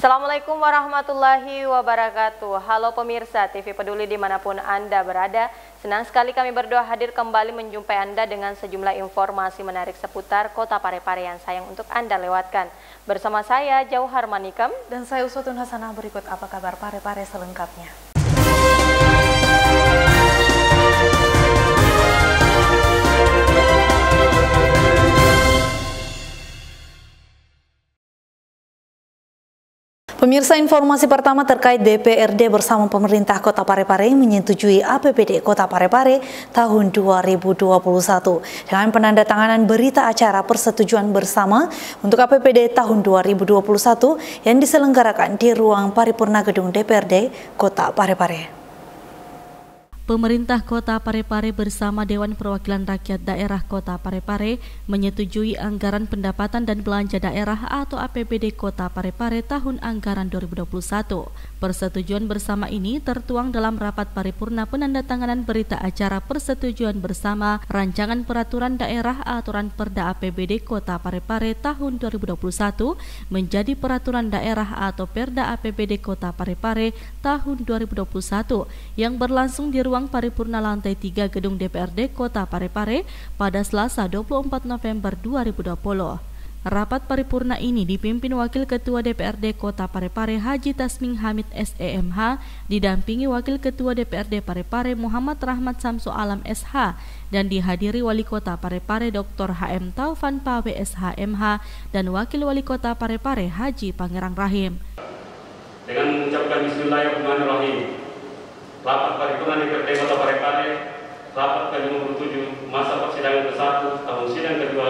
Assalamualaikum warahmatullahi wabarakatuh. Halo pemirsa TV Peduli dimanapun Anda berada. Senang sekali kami berdua hadir kembali menjumpai Anda dengan sejumlah informasi menarik seputar Kota Parepare yang sayang untuk Anda lewatkan. Bersama saya Jauhar Manikam dan saya Uswatun Hasanah. Berikut apa kabar Parepare selengkapnya. Pemirsa, informasi pertama terkait DPRD bersama pemerintah Kota Parepare menyetujui APBD Kota Parepare tahun 2021 dengan penandatanganan berita acara persetujuan bersama untuk APBD tahun 2021 yang diselenggarakan di ruang paripurna gedung DPRD Kota Parepare. Pemerintah Kota Parepare bersama Dewan Perwakilan Rakyat Daerah Kota Parepare menyetujui anggaran pendapatan dan belanja daerah atau APBD Kota Parepare tahun anggaran 2021. Persetujuan bersama ini tertuang dalam rapat paripurna penandatanganan berita acara persetujuan bersama rancangan peraturan daerah aturan Perda APBD Kota Parepare tahun 2021 menjadi peraturan daerah atau Perda APBD Kota Parepare tahun 2021 yang berlangsung di ruang paripurna lantai 3 gedung DPRD Kota Parepare pada Selasa 24 November 2020. Rapat paripurna ini dipimpin Wakil Ketua DPRD Kota Parepare Haji Tasming Hamid SEMH, didampingi Wakil Ketua DPRD Parepare Muhammad Rahmat Samsu Alam SH, dan dihadiri Wali Kota Parepare Dr. HM Taufan Pawe SHMH dan Wakil Wali Kota Parepare Haji Pangerang Rahim. Dengan mengucapkan Bismillahirrahmanirrahim, rapat paripurna DPRD Kota Parepare, rapat ke-57 masa persidangan ke-1 tahun sidang kedua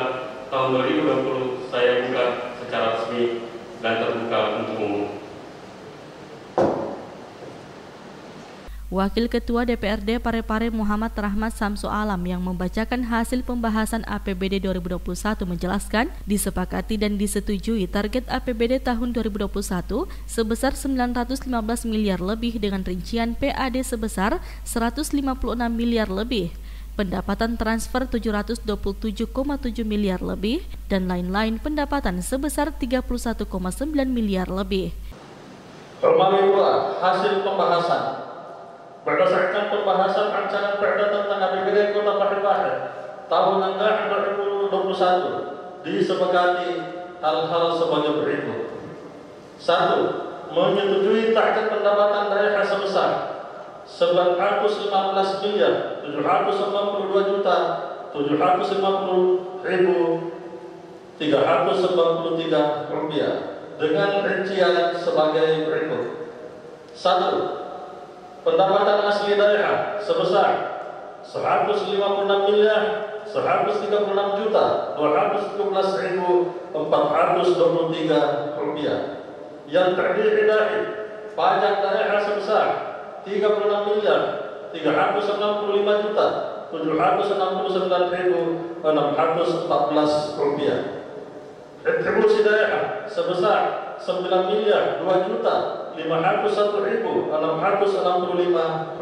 tahun 2020 saya buka secara resmi dan terbuka untuk umum. Wakil Ketua DPRD Parepare Muhammad Rahmat Samsu Alam yang membacakan hasil pembahasan APBD 2021 menjelaskan disepakati dan disetujui target APBD tahun 2021 sebesar 915 miliar lebih dengan rincian PAD sebesar 156 miliar lebih, pendapatan transfer 727,7 miliar lebih, dan lain-lain pendapatan sebesar 31,9 miliar lebih. Melalui hasil pembahasan berdasarkan pembahasan rancangan Perda tentang APBD Kota Parepare tahun anggaran 2021 disepakati hal-hal sebagai berikut. 1. Menyetujui target pendapatan daerah sebesar 915 miliar 792 juta 750.393 rupiah dengan rincian sebagai berikut. 1. Pendapatan asli daerah sebesar 156 miliar 136 juta 217.423 rupiah yang terdiri dari pajak daerah sebesar 36 miliar 365 juta 769.614 rupiah. Retribusi daerah sebesar 9 miliar 2 juta 501.665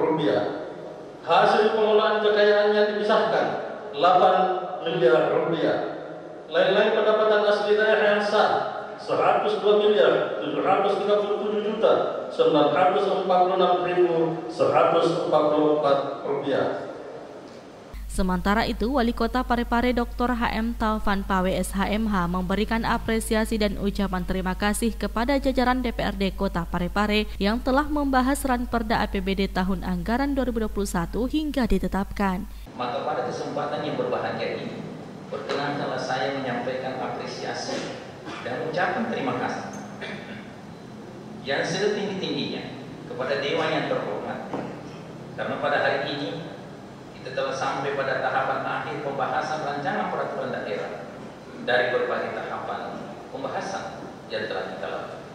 rupiah. Hasil pengelolaan kekayaannya dipisahkan 8 miliar rupiah. Lain-lain pendapatan asli daerah yang sah 102 miliar 737 juta 946.144 rupiah. Sementara itu, Wali Kota Parepare Dr. HM Taufan Pawe SHMH memberikan apresiasi dan ucapan terima kasih kepada jajaran DPRD Kota Parepare yang telah membahas Ranperda APBD tahun anggaran 2021 hingga ditetapkan. Maka pada kesempatan yang berbahagia ini, perkenankanlah saya menyampaikan apresiasi dan ucapan terima kasih yang setinggi-tingginya kepada Dewan yang terhormat, karena pada hari ini kita telah sampai pada tahapan akhir pembahasan rancangan peraturan daerah dari berbagai tahapan pembahasan yang telah kita lakukan.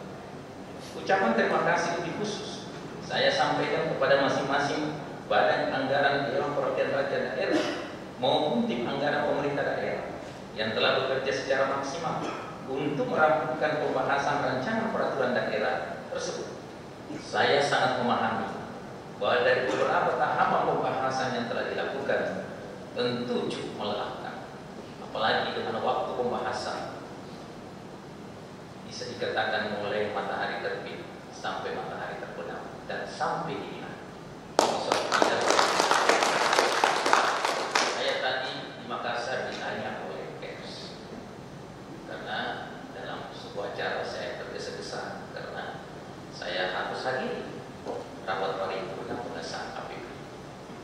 Ucapan terima kasih lebih khusus saya sampaikan kepada masing-masing badan anggaran Dewan Perwakilan Rakyat Daerah maupun tim anggaran pemerintah daerah yang telah bekerja secara maksimal untuk merampungkan pembahasan rancangan peraturan daerah tersebut. Saya sangat memahami bahwa dari beberapa tahapan pembahasan yang telah dilakukan tentu cukup melelahkan, apalagi dengan waktu pembahasan. Di bisa dikatakan mulai matahari terbit sampai matahari terbenam dan sampai di hilang. Saya tadi di Makassar ditanya oleh Pers, karena dalam sebuah acara saya tergesa-gesa karena saya harus hadir rapat paripurna pengesahan APBD.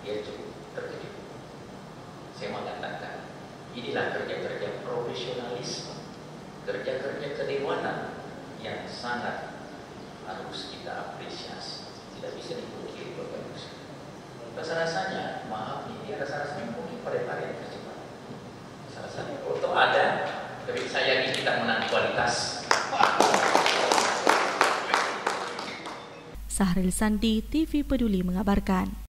Dia cukup terkejut. Saya mengatakan, inilah kerja-kerja profesionalisme, kerja-kerja kedewanan yang sangat harus kita apresiasi. Tidak bisa dipungkiri Bapak Ibu. Rasa-rasanya, maaf ini rasa-rasanya mungkin pada yang terjebak. Rasa-rasanya foto ada, tapi saya yakin kita menang kualitas. Sahril Sandi, TV Peduli mengabarkan.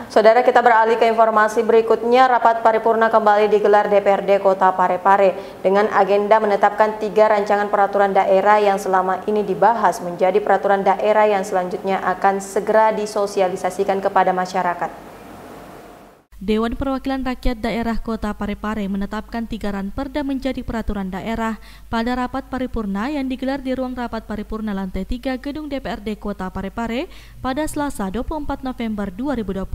Saudara, kita beralih ke informasi berikutnya. Rapat paripurna kembali digelar DPRD Kota Parepare dengan agenda menetapkan 3 rancangan peraturan daerah yang selama ini dibahas menjadi peraturan daerah yang selanjutnya akan segera disosialisasikan kepada masyarakat. Dewan Perwakilan Rakyat Daerah Kota Parepare menetapkan 3 ranperda menjadi peraturan daerah pada rapat paripurna yang digelar di ruang rapat paripurna lantai 3 Gedung DPRD Kota Parepare pada Selasa 24 November 2020.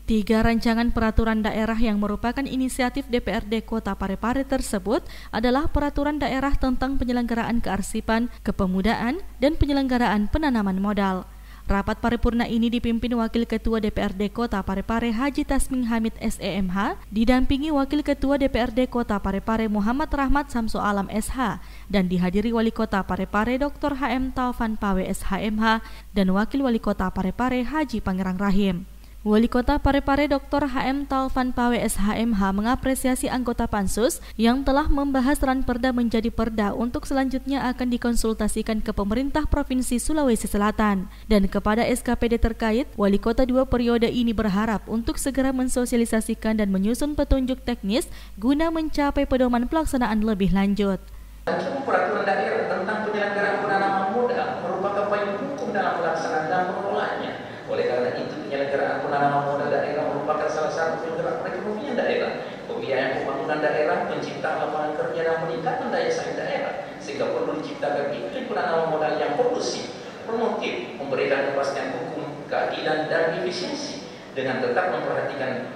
3 rancangan peraturan daerah yang merupakan inisiatif DPRD Kota Parepare tersebut adalah peraturan daerah tentang penyelenggaraan kearsipan, kepemudaan, dan penyelenggaraan penanaman modal. Rapat paripurna ini dipimpin Wakil Ketua DPRD Kota Parepare Haji Tasming Hamid SEMH, didampingi Wakil Ketua DPRD Kota Parepare Muhammad Rahmat Samsu Alam SH, dan dihadiri Wali Kota Parepare Dr. HM Taufan Pawe SHMH dan Wakil Wali Kota Parepare Haji Pangerang Rahim. Wali Kota Parepare Dr. HM Taufan Pawe SHMH mengapresiasi anggota Pansus yang telah membahas ranperda menjadi perda untuk selanjutnya akan dikonsultasikan ke pemerintah Provinsi Sulawesi Selatan. Dan kepada SKPD terkait, Wali Kota 2 periode ini berharap untuk segera mensosialisasikan dan menyusun petunjuk teknis guna mencapai pedoman pelaksanaan lebih lanjut. Peraturan daerah tentang penyelenggaraan penanaman modal merupakan payung hukum dalam pelaksanaan dan pengelolaannya. Oleh karena itu, penyelenggaraan penanaman modal daerah merupakan salah satu penggerak perekonomian daerah, pembiayaan pembangunan daerah, penciptaan lapangan kerja dan peningkatan daya saing daerah, sehingga perlu diciptakan iklim penanaman modal yang kondusif, promotif, memberikan kepastian hukum, keadilan dan efisiensi, dengan tetap memperhatikan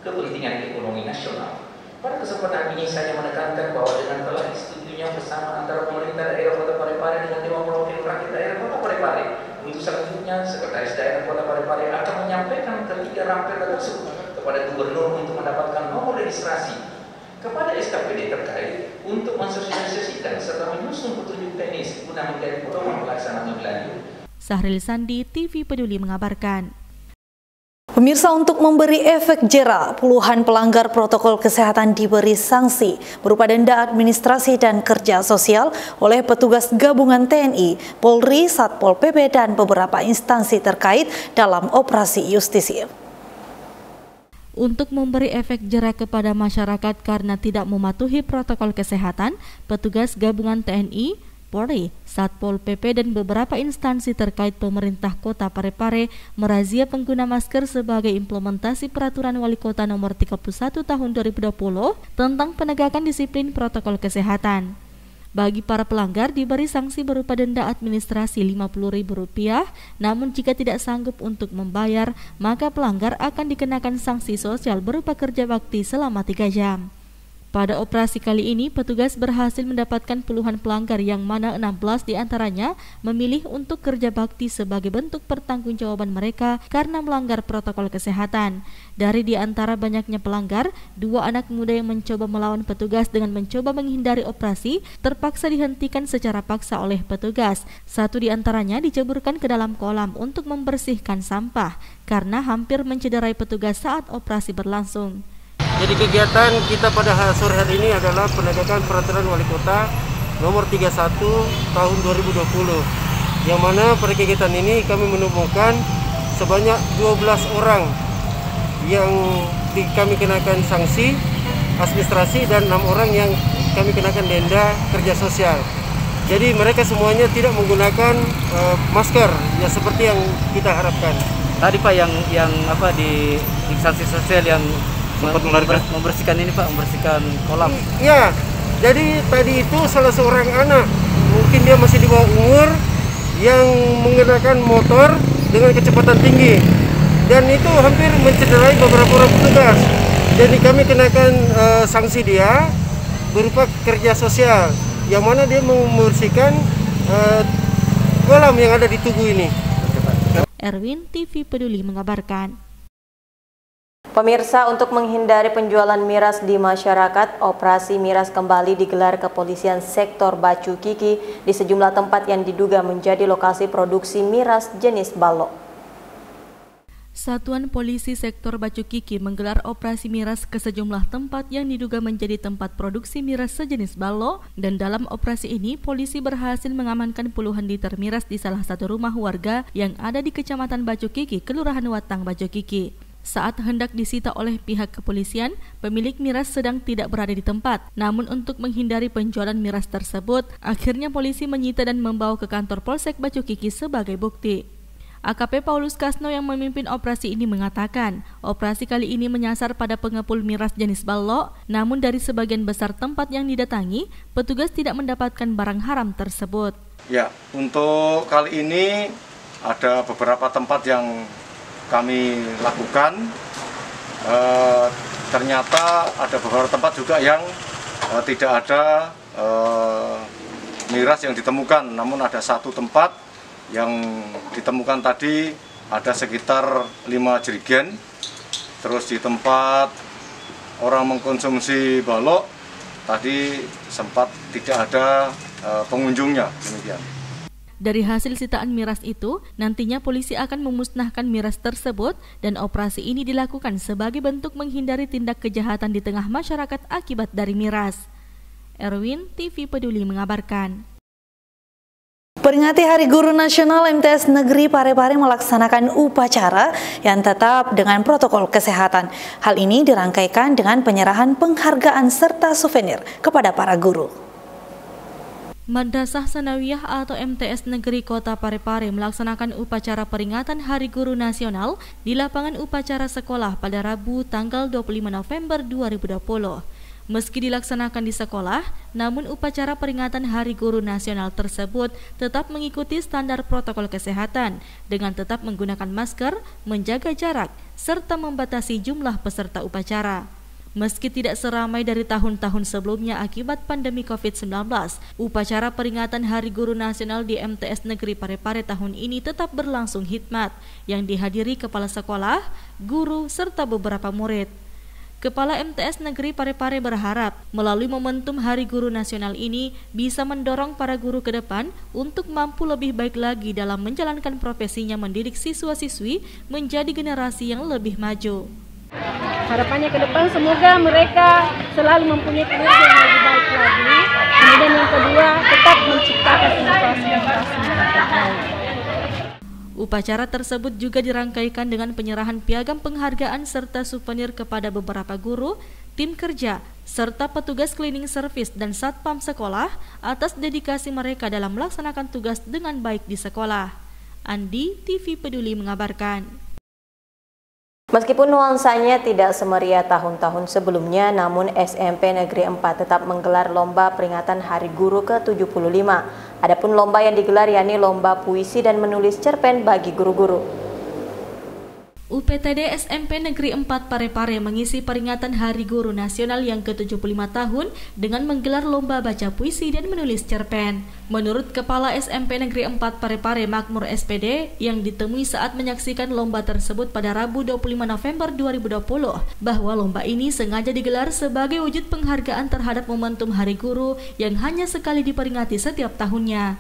kepentingan ekonomi nasional. Pada kesempatan ini saya menekankan bahwa dengan telah disetujuinya bersama antara pemerintah daerah Kota Parepare dengan Dewan Perwakilan Rakyat Daerah Kota Parepare, untuk selanjutnya Sekretaris Daerah Kota Parepare akan menyampaikan ketiga ranperda tersebut kepada Gubernur untuk mendapatkan nomor registrasi, kepada SKPD terkait untuk mensosialisasikan serta menyusun petunjuk teknis guna menjadi pedoman pelaksanaan lebih lanjut. Sahril Sandi, TV Peduli mengabarkan. Pemirsa, untuk memberi efek jera, puluhan pelanggar protokol kesehatan diberi sanksi berupa denda administrasi dan kerja sosial oleh petugas gabungan TNI, Polri, Satpol PP, dan beberapa instansi terkait dalam operasi justisi. Untuk memberi efek jera kepada masyarakat karena tidak mematuhi protokol kesehatan, petugas gabungan TNI, Polri, Satpol PP, dan beberapa instansi terkait pemerintah Kota Parepare merazia pengguna masker sebagai implementasi Peraturan Wali Kota Nomor 31 Tahun 2020 tentang penegakan disiplin protokol kesehatan. Bagi para pelanggar diberi sanksi berupa denda administrasi Rp50.000, namun jika tidak sanggup untuk membayar, maka pelanggar akan dikenakan sanksi sosial berupa kerja bakti selama 3 jam. Pada operasi kali ini, petugas berhasil mendapatkan puluhan pelanggar yang mana 16 diantaranya memilih untuk kerja bakti sebagai bentuk pertanggungjawaban mereka karena melanggar protokol kesehatan. Dari di antara banyaknya pelanggar, 2 anak muda yang mencoba melawan petugas dengan mencoba menghindari operasi terpaksa dihentikan secara paksa oleh petugas. 1 diantaranya diceburkan ke dalam kolam untuk membersihkan sampah karena hampir mencederai petugas saat operasi berlangsung. Jadi kegiatan kita pada sore hari ini adalah penegakan Peraturan Wali Kota Nomor 31 Tahun 2020, yang mana pada kegiatan ini kami menemukan sebanyak 12 orang yang kami kenakan sanksi administrasi dan 6 orang yang kami kenakan denda kerja sosial. Jadi mereka semuanya tidak menggunakan masker ya seperti yang kita harapkan. Tadi Pak yang di instansi sosial yang membersihkan ini Pak, membersihkan kolam. Ya, Jadi tadi itu salah seorang anak, mungkin dia masih di bawah umur, yang menggunakan motor dengan kecepatan tinggi. Dan itu hampir mencederai beberapa orang petugas. Jadi kami kenakan sanksi dia berupa kerja sosial, yang mana dia membersihkan kolam yang ada di Tugu ini. Erwin, TV Peduli mengabarkan. Pemirsa, untuk menghindari penjualan miras di masyarakat, operasi miras kembali digelar kepolisian sektor Bacu Kiki di sejumlah tempat yang diduga menjadi lokasi produksi miras jenis balok. Satuan Polisi Sektor Bacu Kiki menggelar operasi miras ke sejumlah tempat yang diduga menjadi tempat produksi miras sejenis balok, dan dalam operasi ini polisi berhasil mengamankan puluhan liter miras di salah satu rumah warga yang ada di Kecamatan Bacu Kiki, Kelurahan Watang, Bacu Kiki. Saat hendak disita oleh pihak kepolisian, pemilik miras sedang tidak berada di tempat. Namun untuk menghindari penjualan miras tersebut, akhirnya polisi menyita dan membawa ke kantor Polsek Bacu Kiki sebagai bukti. AKP Paulus Kasno yang memimpin operasi ini mengatakan, operasi kali ini menyasar pada pengepul miras jenis balok, namun dari sebagian besar tempat yang didatangi, petugas tidak mendapatkan barang haram tersebut. Ya, untuk kali ini ada beberapa tempat yang kami lakukan. Ternyata ada beberapa tempat juga yang tidak ada miras yang ditemukan, namun ada satu tempat yang ditemukan tadi ada sekitar 5 jerigen. Terus di tempat orang mengkonsumsi balok tadi sempat tidak ada pengunjungnya, demikian. Dari hasil sitaan miras itu, nantinya polisi akan memusnahkan miras tersebut dan operasi ini dilakukan sebagai bentuk menghindari tindak kejahatan di tengah masyarakat akibat dari miras. Erwin, TV Peduli mengabarkan. Peringati Hari Guru Nasional, MTS Negeri Parepare melaksanakan upacara yang tetap dengan protokol kesehatan. Hal ini dirangkaikan dengan penyerahan penghargaan serta souvenir kepada para guru. Madrasah Sanawiyah atau MTS Negeri Kota Parepare melaksanakan upacara peringatan Hari Guru Nasional di lapangan upacara sekolah pada Rabu tanggal 25 November 2020. Meski dilaksanakan di sekolah, namun upacara peringatan Hari Guru Nasional tersebut tetap mengikuti standar protokol kesehatan dengan tetap menggunakan masker, menjaga jarak, serta membatasi jumlah peserta upacara. Meski tidak seramai dari tahun-tahun sebelumnya akibat pandemi COVID-19, upacara peringatan Hari Guru Nasional di MTS Negeri Parepare tahun ini tetap berlangsung hikmat yang dihadiri kepala sekolah, guru, serta beberapa murid. Kepala MTS Negeri Parepare berharap melalui momentum Hari Guru Nasional ini bisa mendorong para guru ke depan untuk mampu lebih baik lagi dalam menjalankan profesinya mendidik siswa-siswi menjadi generasi yang lebih maju. Harapannya ke depan semoga mereka selalu mempunyai kinerja yang lebih baik lagi. Kemudian yang kedua, tetap menciptakan inovasi-inovasi terbaik. Upacara tersebut juga dirangkaikan dengan penyerahan piagam penghargaan serta souvenir kepada beberapa guru, tim kerja, serta petugas cleaning service dan satpam sekolah atas dedikasi mereka dalam melaksanakan tugas dengan baik di sekolah. Andi, TV Peduli mengabarkan. Meskipun nuansanya tidak semeriah tahun-tahun sebelumnya, namun SMP Negeri 4 tetap menggelar lomba peringatan Hari Guru ke-75. Adapun lomba yang digelar yakni lomba puisi dan menulis cerpen bagi guru-guru. UPTD SMP Negeri 4 Parepare mengisi peringatan Hari Guru Nasional yang ke-75 tahun dengan menggelar lomba baca puisi dan menulis cerpen. Menurut Kepala SMP Negeri 4 Parepare Makmur SPD yang ditemui saat menyaksikan lomba tersebut pada Rabu 25 November 2020, bahwa lomba ini sengaja digelar sebagai wujud penghargaan terhadap momentum Hari Guru yang hanya sekali diperingati setiap tahunnya.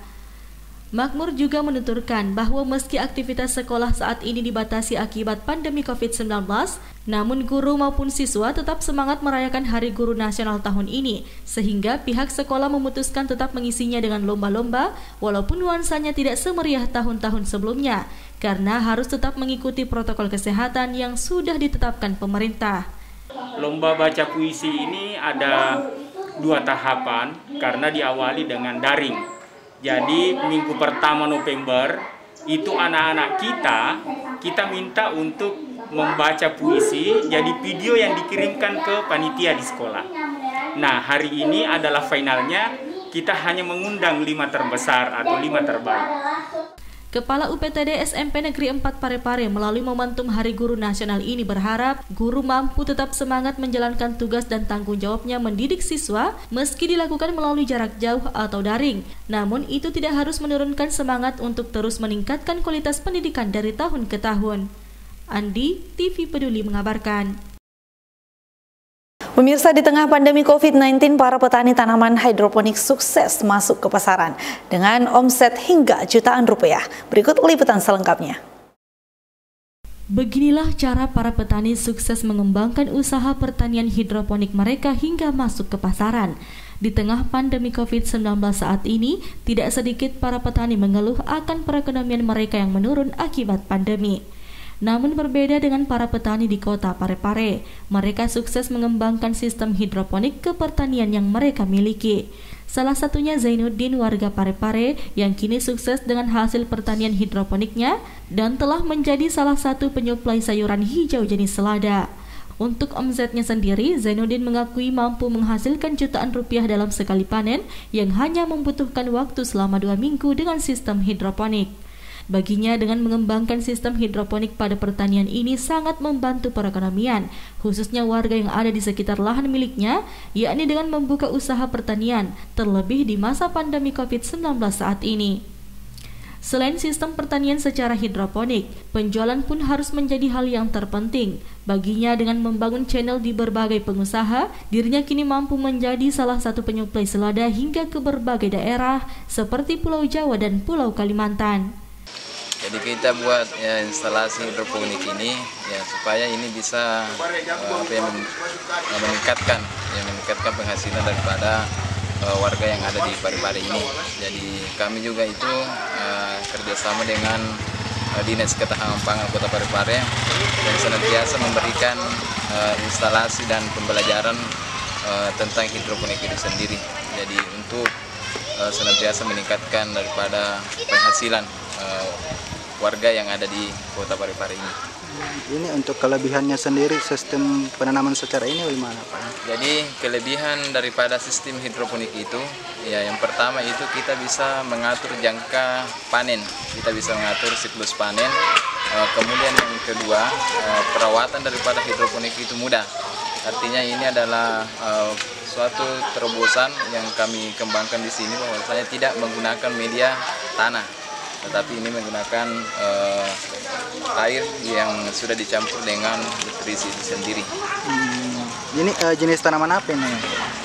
Makmur juga menuturkan bahwa meski aktivitas sekolah saat ini dibatasi akibat pandemi COVID-19, namun guru maupun siswa tetap semangat merayakan Hari Guru Nasional tahun ini, sehingga pihak sekolah memutuskan tetap mengisinya dengan lomba-lomba, walaupun nuansanya tidak semeriah tahun-tahun sebelumnya, karena harus tetap mengikuti protokol kesehatan yang sudah ditetapkan pemerintah. Lomba baca puisi ini ada 2 tahapan karena diawali dengan daring. Jadi minggu pertama November itu anak-anak kita minta untuk membaca puisi, jadi video yang dikirimkan ke panitia di sekolah. Nah, hari ini adalah finalnya, kita hanya mengundang 5 terbesar atau 5 terbaik. Kepala UPTD SMP Negeri 4 Parepare melalui momentum Hari Guru Nasional ini berharap guru mampu tetap semangat menjalankan tugas dan tanggung jawabnya mendidik siswa meski dilakukan melalui jarak jauh atau daring. Namun itu tidak harus menurunkan semangat untuk terus meningkatkan kualitas pendidikan dari tahun ke tahun. Andi, TV Peduli mengabarkan. Pemirsa, di tengah pandemi COVID-19, para petani tanaman hidroponik sukses masuk ke pasaran dengan omset hingga jutaan rupiah. Berikut liputan selengkapnya. Beginilah cara para petani sukses mengembangkan usaha pertanian hidroponik mereka hingga masuk ke pasaran. Di tengah pandemi COVID-19 saat ini, tidak sedikit para petani mengeluh akan perekonomian mereka yang menurun akibat pandemi. Namun berbeda dengan para petani di kota Parepare, mereka sukses mengembangkan sistem hidroponik ke pertanian yang mereka miliki. Salah satunya Zainuddin, warga Parepare yang kini sukses dengan hasil pertanian hidroponiknya dan telah menjadi salah satu penyuplai sayuran hijau jenis selada. Untuk omsetnya sendiri, Zainuddin mengakui mampu menghasilkan jutaan rupiah dalam sekali panen yang hanya membutuhkan waktu selama 2 minggu dengan sistem hidroponik. Baginya, dengan mengembangkan sistem hidroponik pada pertanian ini sangat membantu perekonomian, khususnya warga yang ada di sekitar lahan miliknya, yakni dengan membuka usaha pertanian, terlebih di masa pandemi COVID-19 saat ini. Selain sistem pertanian secara hidroponik, penjualan pun harus menjadi hal yang terpenting. Baginya, dengan membangun channel di berbagai pengusaha, dirinya kini mampu menjadi salah satu penyuplai selada hingga ke berbagai daerah seperti Pulau Jawa dan Pulau Kalimantan. Jadi kita buat instalasi hidroponik ini supaya ini bisa meningkatkan penghasilan daripada warga yang ada di Parepare ini. Jadi kami juga itu kerjasama dengan Dinas Ketahanan Pangan Kota Parepare dan senantiasa memberikan instalasi dan pembelajaran tentang hidroponik itu sendiri. Jadi untuk senantiasa meningkatkan daripada penghasilan warga yang ada di Kota Parepare ini. Ini untuk kelebihannya sendiri, sistem penanaman secara ini bagaimana Pak? Jadi kelebihan daripada sistem hidroponik itu, ya yang pertama itu kita bisa mengatur jangka panen, kita bisa mengatur siklus panen. Kemudian yang kedua, perawatan daripada hidroponik itu mudah. Artinya ini adalah suatu terobosan yang kami kembangkan di sini, bahwasanya tidak menggunakan media tanah, tetapi ini menggunakan air yang sudah dicampur dengan nutrisi itu sendiri. Ini jenis tanaman apa ini?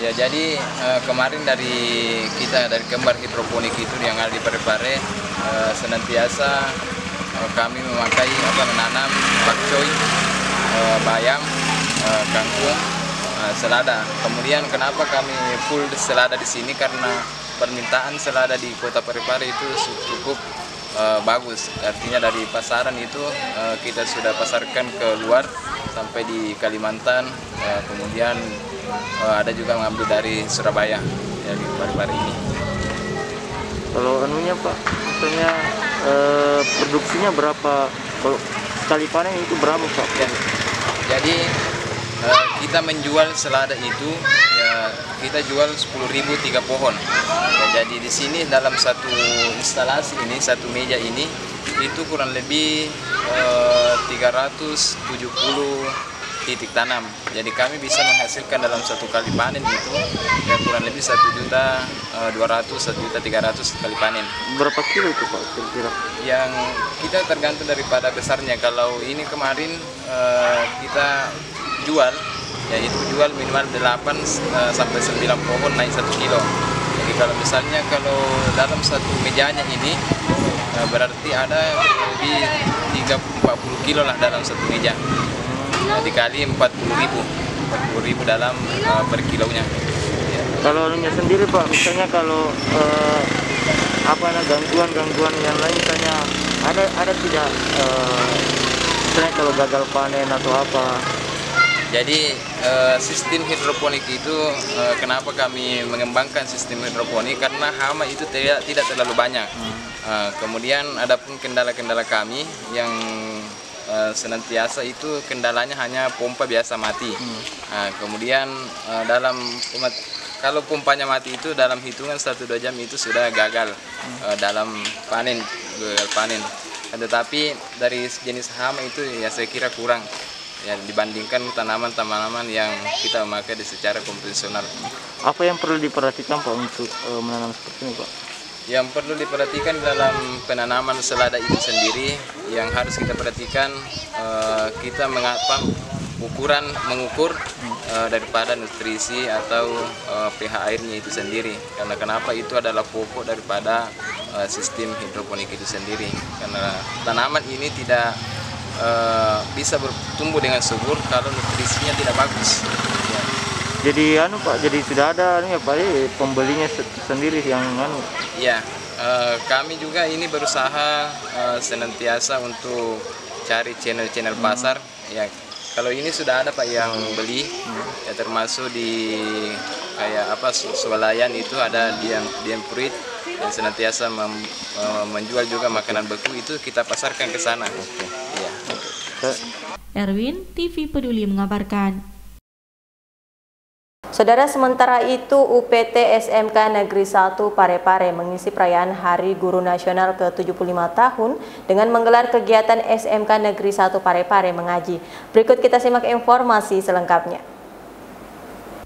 Ya, jadi kemarin dari Kembar Hidroponik itu yang ada di Parepare, senantiasa kami memakai menanam pakcoy, bayam, kangkung, selada. Kemudian kenapa kami full selada di sini? Karena permintaan selada di Kota Parepare itu cukup bagus. Artinya dari pasaran itu kita sudah pasarkan ke luar sampai di Kalimantan, kemudian ada juga mengambil dari Surabaya ya, di Parepare ini. Kalau anunya Pak, misalnya produksinya berapa? Kalau sekali panen itu berapa Pak? Ya, jadi kita menjual selada itu ya kita jual 10.000 3 pohon. Ya, jadi di sini dalam satu instalasi ini, satu meja ini itu kurang lebih 370 titik tanam. Jadi kami bisa menghasilkan dalam satu kali panen itu ya kurang lebih 1.200.000 1.300.000 sekali panen. Berapa kilo itu Pak kira-kira? Yang kita tergantung daripada besarnya. Kalau ini kemarin kita jual, yaitu jual minimal 8 sampai 9 pohon naik 1 kilo. Jadi kalau misalnya dalam satu mejanya ini berarti ada lebih 30-40 kilo lah dalam satu meja. Dikali 40.000 dalam per kilonya. Ya. Kalau anunya sendiri Pak, misalnya kalau gangguan yang lain, misalnya ada tidak misalnya kalau gagal panen atau apa? Jadi sistem hidroponik itu kenapa kami mengembangkan sistem hidroponik, karena hama itu tidak terlalu banyak. Kemudian adapun kendala-kendala kami yang senantiasa itu kendalanya hanya pompa biasa mati. Kemudian kalau pompanya mati itu dalam hitungan 1-2 jam itu sudah gagal dalam panen. Tetapi dari jenis hama itu ya saya kira kurang ya dibandingkan tanaman-tanaman yang kita memakai secara konvensional. Apa yang perlu diperhatikan Pak untuk menanam seperti ini Pak? Yang perlu diperhatikan dalam penanaman selada itu sendiri yang harus kita perhatikan kita mengukur daripada nutrisi atau pH airnya itu sendiri. Karena kenapa itu adalah pokok daripada sistem hidroponik itu sendiri. Karena tanaman ini tidak bisa bertumbuh dengan subur kalau nutrisinya tidak bagus. Ya. Jadi Pak, jadi sudah ada ya Pak pembelinya sendiri yang Ya, kami juga ini berusaha senantiasa untuk cari channel-channel pasar. Ya, kalau ini sudah ada Pak yang beli, ya termasuk di kayak swalayan itu ada Dian Fruit yang senantiasa menjual juga makanan beku, itu kita pasarkan ke sana. Ya. Erwin, TV Peduli mengabarkan. Saudara, sementara itu UPT SMK Negeri 1 Parepare mengisi perayaan Hari Guru Nasional ke-75 tahun dengan menggelar kegiatan SMK Negeri 1 Parepare mengaji. Berikut kita simak informasi selengkapnya.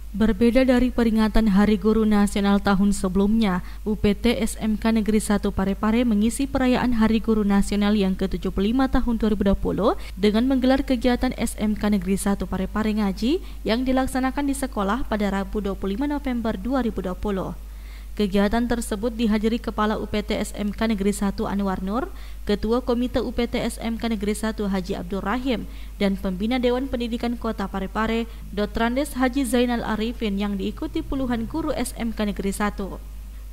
Berbeda dari peringatan Hari Guru Nasional tahun sebelumnya, UPT SMK Negeri 1 Parepare mengisi perayaan Hari Guru Nasional yang ke-75 tahun 2020 dengan menggelar kegiatan SMK Negeri 1 Parepare Ngaji yang dilaksanakan di sekolah pada Rabu 25 November 2020. Kegiatan tersebut dihadiri Kepala UPT SMK Negeri 1 Anwar Nur, Ketua Komite UPT SMK Negeri 1 Haji Abdul Rahim, dan Pembina Dewan Pendidikan Kota Parepare, Dotrandes Haji Zainal Arifin yang diikuti puluhan guru SMK Negeri 1.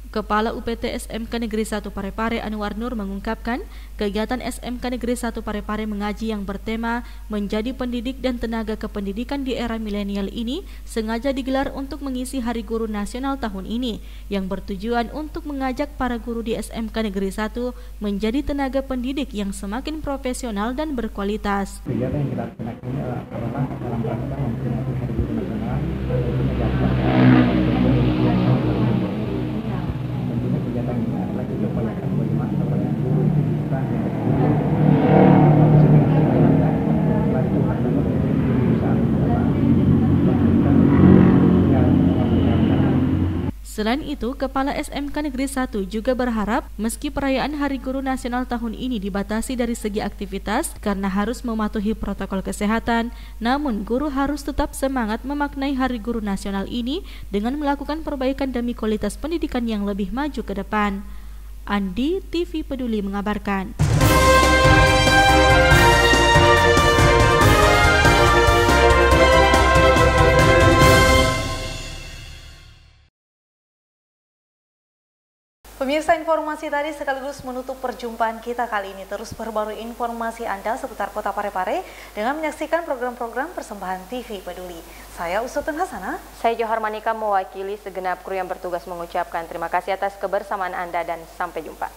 Kepala UPT SMK Negeri 1 Parepare Anwar Nur mengungkapkan, kegiatan SMK Negeri 1 Parepare mengaji yang bertema Menjadi Pendidik dan Tenaga Kependidikan di Era Milenial ini sengaja digelar untuk mengisi Hari Guru Nasional tahun ini, yang bertujuan untuk mengajak para guru di SMK Negeri 1 menjadi tenaga pendidik yang semakin profesional dan berkualitas. Kegiatan yang kita laksanakan ini adalah dalam rangka memperingati Hari Guru Nasional. Kegiatan ini adalah kita upayakan bagaimana supaya guru itu bisa Selain itu, Kepala SMK Negeri 1 juga berharap meski perayaan Hari Guru Nasional tahun ini dibatasi dari segi aktivitas karena harus mematuhi protokol kesehatan, namun guru harus tetap semangat memaknai Hari Guru Nasional ini dengan melakukan perbaikan demi kualitas pendidikan yang lebih maju ke depan. Andi, TV Peduli mengabarkan. Pemirsa, informasi tadi sekaligus menutup perjumpaan kita kali ini. Terus perbarui informasi Anda seputar Kota Parepare dengan menyaksikan program-program persembahan TV Peduli. Saya Usutun Hasanah. Saya Johar Manika mewakili segenap kru yang bertugas mengucapkan terima kasih atas kebersamaan Anda dan sampai jumpa.